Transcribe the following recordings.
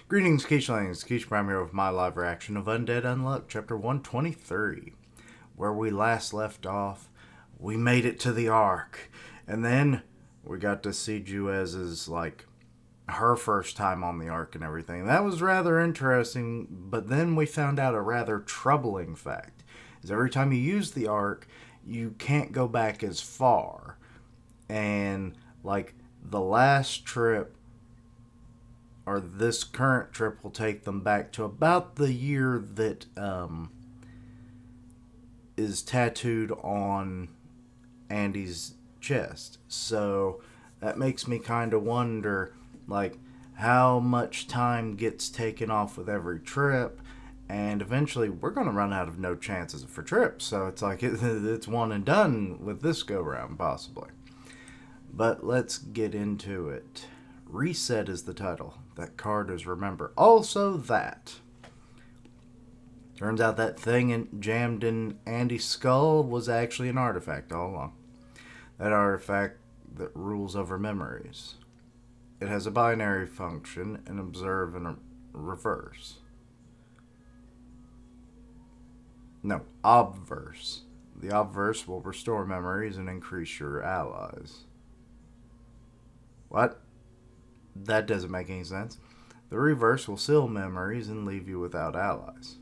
Greetings, Keishlings. Keish Prime here with my live reaction of Undead Unluck, Chapter 123. Where we last left off, we made it to the Ark. And then we got to see Juez's, her first time on the Ark and everything. That was rather interesting, but then we found out a rather troubling fact. Is every time you use the Ark, you can't go back as far. And, the last trip or this current trip will take them back to about the year that is tattooed on Andy's chest. So that makes me kind of wonder, how much time gets taken off with every trip, and eventually we're going to run out of no chances for trips. So it's it's one and done with this go round, possibly. But let's get into it. Reset is the title. That card is Remember. Also that. Turns out that thing jammed in Andy's skull was actually an artifact all along. That artifact that rules over memories. It has a binary function, an observe and a reverse. No, obverse. The obverse will restore memories and increase your allies. What? That doesn't make any sense. The reverse will seal memories and leave you without allies.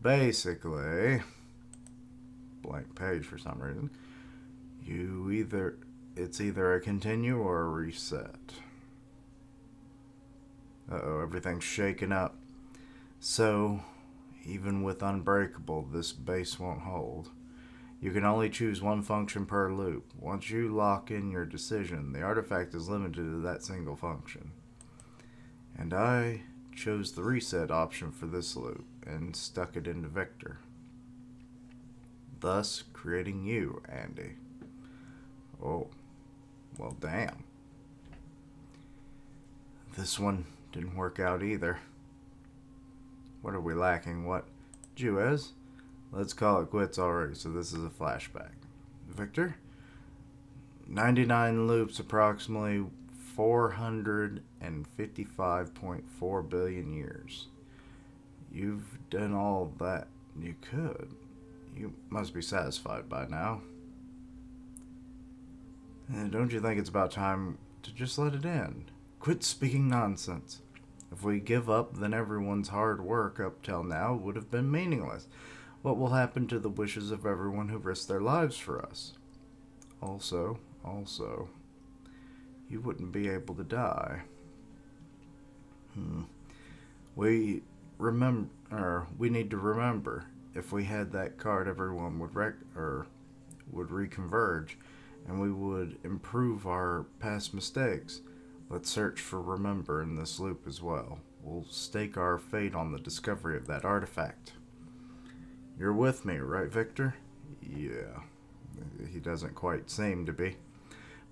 Basically, blank page for some reason. It's either a continue or a reset. Uh-oh, everything's shaking up. So, even with Unbreakable, this base won't hold. You can only choose one function per loop. Once you lock in your decision, the artifact is limited to that single function. And I chose the reset option for this loop and stuck it into Victor, thus creating you, Andy. Oh, well, damn. This one didn't work out either. What are we lacking? What? Juez? Let's call it quits already, so this is a flashback. Victor? 99 loops, approximately 455.4 billion years. You've done all that you could. You must be satisfied by now. Don't you think it's about time to just let it end? Quit speaking nonsense. If we give up, then everyone's hard work up till now would have been meaningless. What will happen to the wishes of everyone who risked their lives for us? Also, you wouldn't be able to die. We need to remember. If we had that card, everyone would reconverge, and we would improve our past mistakes. Let's search for Remember in this loop as well. We'll stake our fate on the discovery of that artifact. You're with me, right, Victor? Yeah. He doesn't quite seem to be.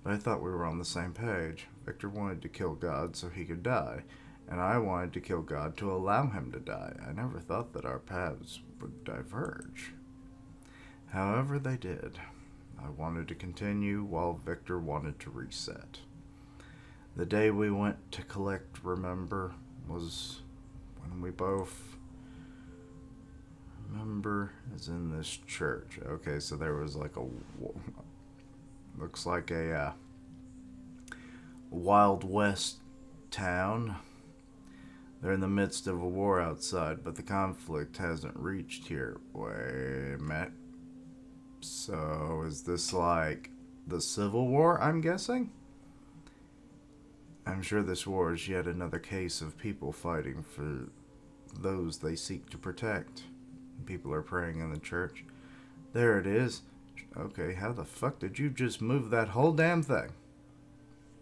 But I thought we were on the same page. Victor wanted to kill God so he could die, and I wanted to kill God to allow him to die. I never thought that our paths would diverge. However, they did. I wanted to continue while Victor wanted to reset. The day we went to collect Remember was when we both... Remember is in this church. Okay, so there was looks like a Wild West town. They're in the midst of a war outside, but the conflict hasn't reached here. Wait a minute. So is this like the Civil War, I'm guessing? I'm sure this war is yet another case of people fighting for those they seek to protect. People are praying in the church. There it is. Okay, how the fuck did you just move that whole damn thing?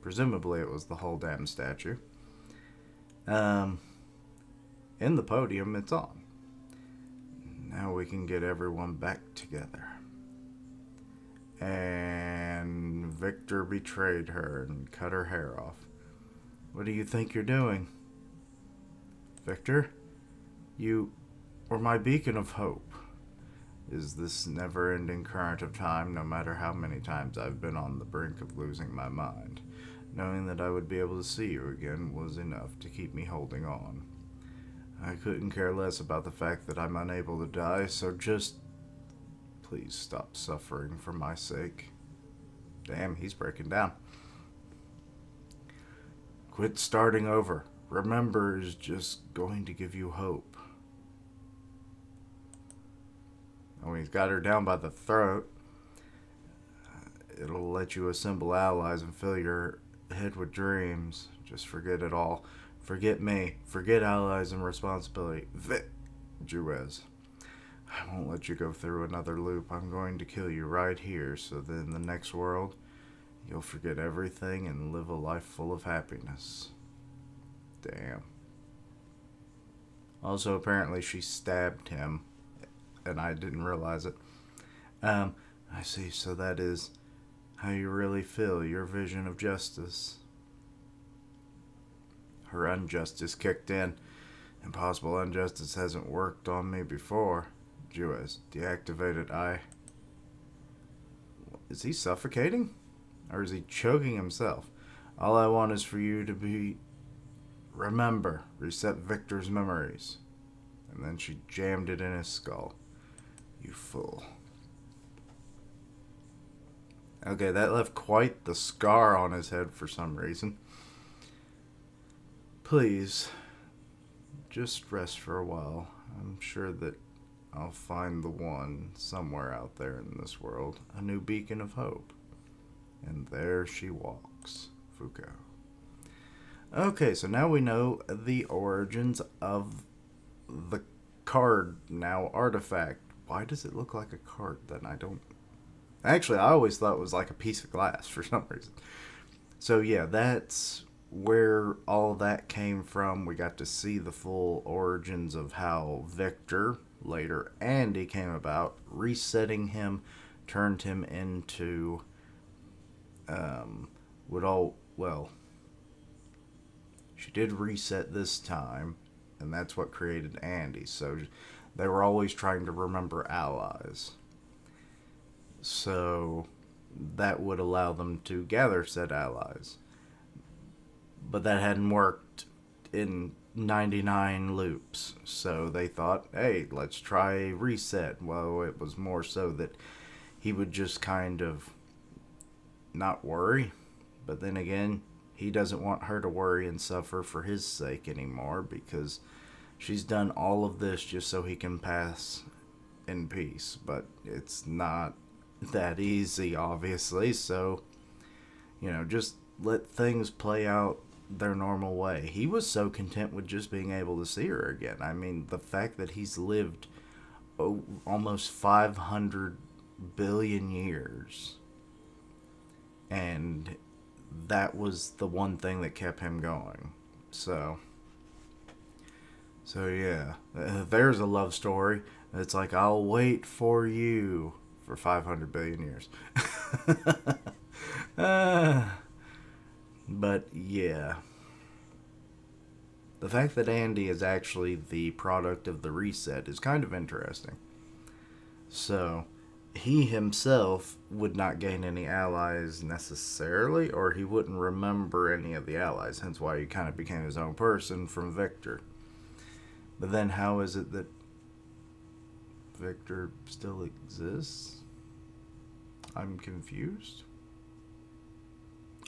Presumably it was the whole damn statue. In the podium, it's on. Now we can get everyone back together. And Victor betrayed her and cut her hair off. What do you think you're doing? Victor? You were my beacon of hope. Is this never-ending current of time, no matter how many times I've been on the brink of losing my mind? Knowing that I would be able to see you again was enough to keep me holding on. I couldn't care less about the fact that I'm unable to die, so just please stop suffering for my sake. Damn, he's breaking down. Quit starting over. Remember is just going to give you hope. Oh, he's got her down by the throat. It'll let you assemble allies and fill your head with dreams. Just forget it all. Forget me. Forget allies and responsibility. Juez. I won't let you go through another loop. I'm going to kill you right here, so that in the next world, you'll forget everything and live a life full of happiness. Damn. Also, apparently she stabbed him, and I didn't realize it. I see, so that is how you really feel, your vision of justice. Her injustice kicked in. Impossible injustice hasn't worked on me before. Juez, deactivated eye. Is he suffocating? Or is he choking himself? All I want is for you to be... Remember, reset Victor's memories. And then she jammed it in his skull. You fool. Okay, that left quite the scar on his head for some reason. Please, just rest for a while. I'm sure that I'll find the one somewhere out there in this world, a new beacon of hope. And there she walks, Fuko. Okay, so now we know the origins of the card now artifact. Why does it look like a card then? I don't... Actually, I always thought it was like a piece of glass for some reason. So yeah, that's where all that came from. We got to see the full origins of how Victor, later Andy, came about. Resetting him turned him into... she did reset this time, and that's what created Andy. So they were always trying to remember allies. So that would allow them to gather said allies. But that hadn't worked in 99 loops. So they thought, hey, let's try a reset. Well, it was more so that he would just kind of not worry. But then again, he doesn't want her to worry and suffer for his sake anymore, because she's done all of this just so he can pass in peace. But it's not that easy, obviously. So, just let things play out their normal way. He was so content with just being able to see her again. I mean, the fact that he's lived almost 500 billion years, and that was the one thing that kept him going. So yeah, there's a love story. It's like, I'll wait for you for 500 billion years. But yeah, the fact that Andy is actually the product of the reset is kind of interesting. So he himself would not gain any allies necessarily, or he wouldn't remember any of the allies, hence why he kind of became his own person from Victor. But then how is it that Victor still exists? I'm confused.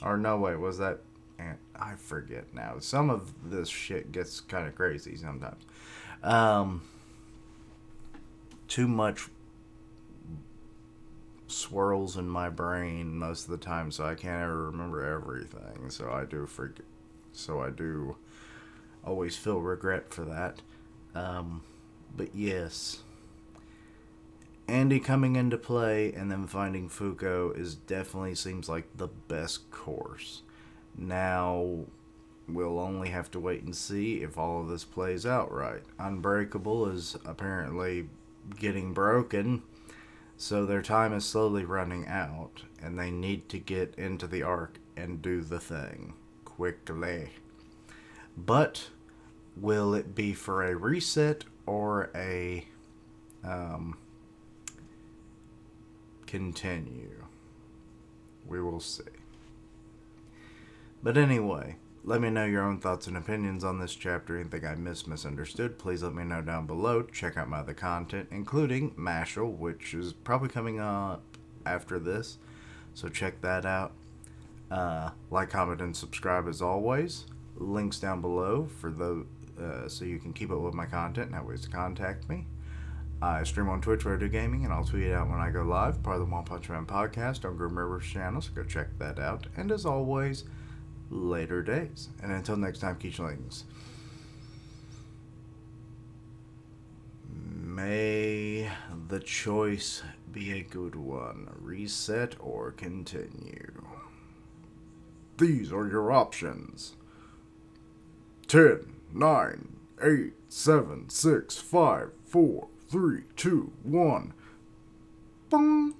Or no, wait, was that... I forget now. Some of this shit gets kind of crazy sometimes. Too much swirls in my brain most of the time, so I can't ever remember everything. So I do forget. So I do always feel regret for that. But yes, Andy coming into play and then finding Fuko is definitely seems like the best course. Now we'll only have to wait and see if all of this plays out right. Unbreakable is apparently getting broken, so their time is slowly running out, and they need to get into the Ark and do the thing quickly. But will it be for a reset or a continue? We will see. But anyway, let me know your own thoughts and opinions on this chapter. Anything I misunderstood, please let me know down below. Check out my other content, including Mashal, which is probably coming up after this. So check that out. Like, comment, and subscribe as always. Links down below for those, so you can keep up with my content and have ways to contact me. I stream on Twitch where I do gaming, and I'll tweet it out when I go live. Part of the One Punch Man podcast on Grim River's channel, so go check that out. And as always, later days. And until next time, Keechlings, may the choice be a good one. Reset or continue. These are your options. 10, 9, 8, 7, 6, 5, 4, 3, 2, 1. Boom.